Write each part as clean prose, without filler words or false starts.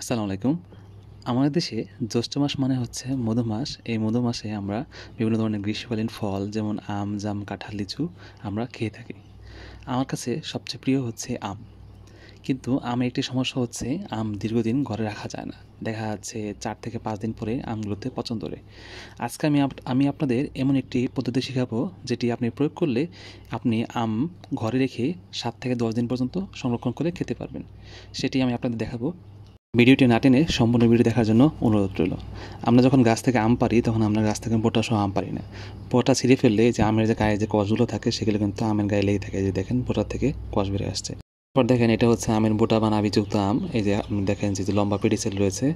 আসসালামু আলাইকুম। আমাদের দেশে জ্যৈষ্ঠ মাস মানে হচ্ছে মধু মাস। এই মধু মাসে আমরা বিভিন্ন ধরনের গ্রীষ্মকালীন ফল যেমন আম, জাম, কাঁঠাল, লিচু আমরা খেয়ে থাকি। আমার কাছে সবচেয়ে প্রিয় হচ্ছে আম। কিন্তু আমের একটি সমস্যা হচ্ছে আম দীর্ঘদিন ঘরে রাখা যায় না। দেখা যাচ্ছে ৪ থেকে ৫ দিন পরে আমগুলোতে পচন ধরে। আজকে আমি আপনাদের এমন একটি পদ্ধতি শিখাবো যেটি আপনি প্রয়োগ করলে আপনি আম ঘরে রেখে ৭ থেকে ১০ দিন পর্যন্ত সংরক্ষণ করে খেতে পারবেন। সেটি আমি আপনাদের দেখাবো। ভিডিওটি না টেনে সম্পূর্ণ ভিডিও দেখার জন্য অনুরোধ রইল। আমরা যখন গাছ থেকে আম পাড়ি তখন আমরা গাছ থেকে বোটা সহ আম পাড়ি না। বোটা ছিঁড়ে ফেললে যে আমের যে গায়ে যে কষগুলো থাকে সেগুলো কিন্তু আমের গায়ে লেগে থাকে। যে দেখেন বোটার থেকে কষ বেরিয়ে আসছে। এরপর দেখেন এটা হচ্ছে আমের বোটা বা নাভিযুক্ত আম। এই যে আপনি দেখেন যে লম্বা পেডিসেল রয়েছে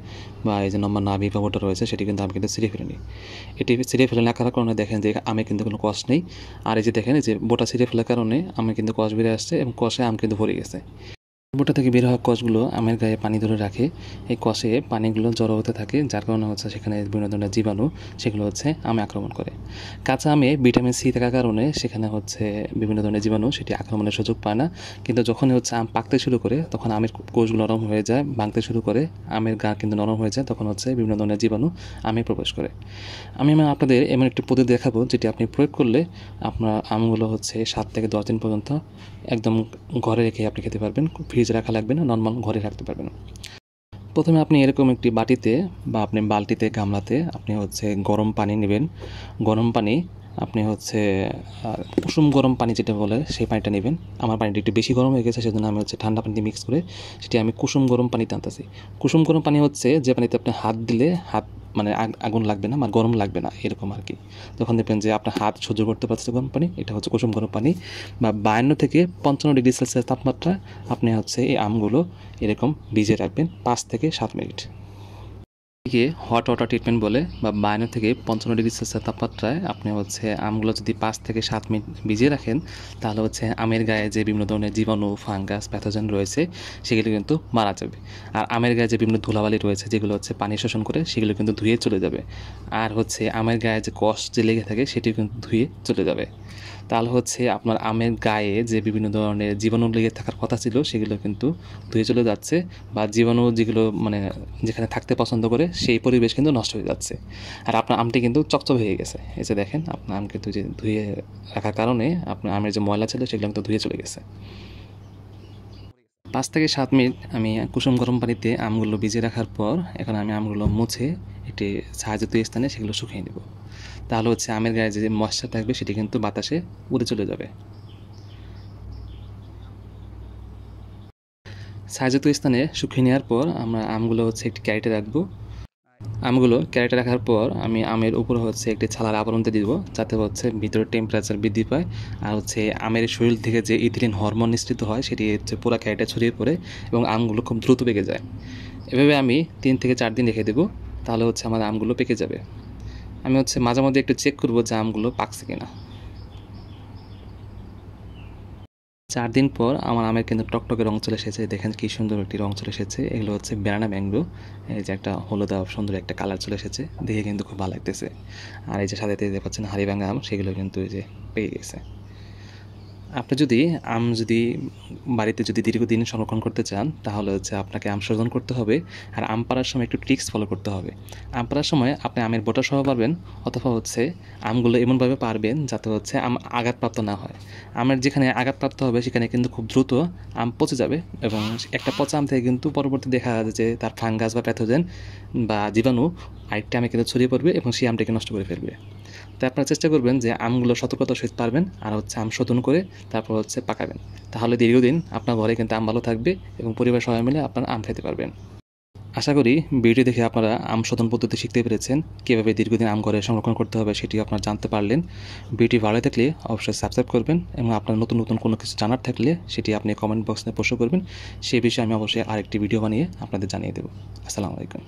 বা এই যে লম্বা নাভি বা বোটা রয়েছে সেটি কিন্তু আমি কিন্তু ছিঁড়ে ফেলিনি। এটি ছিঁড়ে ফেলে না করার কারণে দেখেন যে আমে কিন্তু কোনো কষ নেই। আর এই যে দেখেন এই যে বোটা ছিঁড়ে ফেলার কারণে আমে কিন্তু কষ বেরিয়ে আসছে এবং কষে আম কিন্তু ভরে গেছে। বোটা থেকে বের হওয়া কষগুলো আমের গায়ে পানি ধরে রাখে। এই কষে পানিগুলো জড়ো হতে থাকে, যার কারণে হচ্ছে সেখানে বিভিন্ন ধরনের জীবাণু সেগুলো হচ্ছে আমে আক্রমণ করে। কাঁচা আমে ভিটামিন সি থাকার কারণে সেখানে হচ্ছে বিভিন্ন ধরনের জীবাণু সেটি আক্রমণের সুযোগ পায় না। কিন্তু যখনই হচ্ছে আম পাকতে শুরু করে তখন আমের কোষগুলো নরম হয়ে যায়, ভাঙতে শুরু করে, আমের গা কিন্তু নরম হয়ে যায়, তখন হচ্ছে বিভিন্ন ধরনের জীবাণু আমে প্রবেশ করে। আমি আপনাদের এমন একটি পদ্ধতি দেখাবো যেটি আপনি প্রয়োগ করলে আপনার আমগুলো হচ্ছে ৭ থেকে ১০ দিন পর্যন্ত একদম ঘরে রেখে আপনি খেতে পারবেন। ফ্রিজে রাখা লাগবে না, নরমাল ঘরে রাখতে পারবেন। প্রথমে আপনি এরকম একটি বাটিতে বা আপনি বালতিতে, গামলাতে আপনি হচ্ছে গরম পানি নেবেন। গরম পানি আপনি হচ্ছে কুসুম গরম পানি যেটা বলে সেই পানিটা নেবেন। আমার পানিটা একটু বেশি গরম হয়ে গেছে, সেজন্য আমি হচ্ছে ঠান্ডা পানি দিয়ে মিক্স করে সেটি আমি কুসুম গরম পানিতে আনতেছি। কুসুম গরম পানি হচ্ছে যে পানিতে আপনি হাত দিলে হাত মানে আগুন লাগবে না, মানে গরম লাগবে না, এরকম আর কি। যখন দেখবেন যে আপনার হাত সহ্য করতে পারছে গরম পানি, এটা হচ্ছে কুসুম গরম পানি। বা ৫২ থেকে ৫৫ ডিগ্রি সেলসিয়াস তাপমাত্রা আপনি হচ্ছে এই আমগুলো এরকম ভিজিয়ে রাখবেন ৫ থেকে ৭ মিনিট। এটিকে হট ওয়াটার ট্রিটমেন্ট বলে। বা ৫২ থেকে ৫৫ ডিগ্রি সেলসিয়াস তাপমাত্রায় আপনি হচ্ছে আমগুলো যদি ৫ থেকে ৭ মিনিট ভিজিয়ে রাখেন, তাহলে হচ্ছে আমের গায়ে যে বিভিন্ন ধরনের জীবাণু, ফাঙ্গাস, প্যাথোজেন রয়েছে সেগুলো কিন্তু মারা যাবে। আর আমের গায়ে যে বিভিন্ন ধুলাবালি রয়েছে যেগুলো হচ্ছে পানি শোষণ করে সেগুলো কিন্তু ধুয়ে চলে যাবে। আর হচ্ছে আমের গায়ে যে কষ যে লেগে থাকে সেটিও কিন্তু ধুয়ে চলে যাবে। তাহলে হচ্ছে আপনার আমের গায়ে যে বিভিন্ন ধরনের জীবাণু লেগে থাকার কথা ছিল সেগুলো কিন্তু ধুয়ে চলে যাচ্ছে। বা জীবাণু যেগুলো মানে যেখানে থাকতে পছন্দ করে সেই পরিবেশ কিন্তু নষ্ট হয়ে যাচ্ছে। আর আপনার আমটি কিন্তু চকচক হয়ে গেছে। এই যে দেখেন আপনার আম কিন্তু যে ধুয়ে রাখার কারণে আপনার আমের যে ময়লা ছিল সেগুলো কিন্তু ধুয়ে চলে গেছে। ৫ থেকে ৭ মিনিট আমি কুসুম গরম পানিতে আমগুলো ভিজিয়ে রাখার পর এখন আমি আমগুলো মুছে একটি ছায়াযুক্ত স্থানে সেগুলো শুকিয়ে নেব। তাহলে হচ্ছে আমের গায়ে যে ময়েশ্চার থাকবে সেটি কিন্তু বাতাসে উড়ে চলে যাবে। ছায়াযুক্ত স্থানে শুকিয়ে নেওয়ার পর আমরা আমগুলো হচ্ছে একটি ক্যারেটে রাখবো। আমগুলো ক্যারেটে রাখার পর আমি আমের উপরে হচ্ছে একটি ছালার আবরণ দিয়ে দিব, যাতে হচ্ছে ভিতরে টেম্পারেচার বৃদ্ধি পায়। আর হচ্ছে আমের শরীর থেকে যে ইথিলিন হরমোন নিঃসৃত হয় সেটি হচ্ছে পুরো ক্যারেটে ছড়িয়ে পড়ে এবং আমগুলো খুব দ্রুত পেকে যায়। এভাবে আমি ৩ থেকে ৪ দিন রেখে দেবো, তাহলে হচ্ছে আমার আমগুলো পেকে যাবে। আমি হচ্ছে মাঝে মধ্যে একটু চেক করবো যে আমগুলো পাকছে কিনা। ৪ দিন পর আমার আমের কিন্তু টকটকে রং চলে এসেছে। দেখেন কি সুন্দর একটি রং চলে এসেছে। এগুলো হচ্ছে ব্যানানা ম্যাঙ্গো। এই যে একটা হলুদ সুন্দর একটা কালার চলে এসেছে, দেখে কিন্তু খুব ভালো লাগতেছে। আর এই যে সাথে দেখতে পাচ্ছেন হাড়িভাঙা আম, সেগুলো কিন্তু এই যে পেয়ে গেছে। আপনি যদি যদি বাড়িতে যদি দীর্ঘদিন সংরক্ষণ করতে চান, তাহলে হচ্ছে আপনাকে আম শোধন করতে হবে। আর আম পাড়ার সময় একটু ট্রিক্স ফলো করতে হবে। আম পাড়ার সময় আপনি আমের বোটা সহ পারবেন, অথবা হচ্ছে আমগুলো এমনভাবে পারবেন যাতে হচ্ছে আম আঘাতপ্রাপ্ত না হয়। আমের যেখানে আঘাতপ্রাপ্ত হবে সেখানে কিন্তু খুব দ্রুত আম পচে যাবে এবং একটা পচা আম থেকে কিন্তু পরবর্তী দেখা যাবে যে তার ফাঙ্গাস বা প্যাথোজেন বা জীবাণু আরেকটা আমে কিন্তু ছড়িয়ে পড়বে এবং সেই আমটাকে নষ্ট করে ফেলবে। তাই আপনারা চেষ্টা করবেন যে আমগুলো সতর্কতার সহিত পারবেন আর হচ্ছে আম শোধন করে তারপর হচ্ছে পাকাবেন। তাহলে দীর্ঘদিন আপনার ঘরে কিন্তু আম ভালো থাকবে এবং পরিবার সবাই মিলে আপনারা আম খেতে পারবেন। আশা করি ভিডিও দেখে আপনারা আম শোধন পদ্ধতি শিখতে পেরেছেন। কীভাবে দীর্ঘদিন আম ঘরে সংরক্ষণ করতে হবে সেটি আপনারা জানতে পারলেন। ভিডিও ভালো থাকলে অবশ্যই সাবস্ক্রাইব করবেন এবং আপনার নতুন নতুন কোনো কিছু জানার থাকলে সেটি আপনি কমেন্ট বক্সে প্রশ্ন করবেন। সেই বিষয়ে আমি অবশ্যই আরেকটি ভিডিও বানিয়ে আপনাদের জানিয়ে দেবো। আসসালামু আলাইকুম।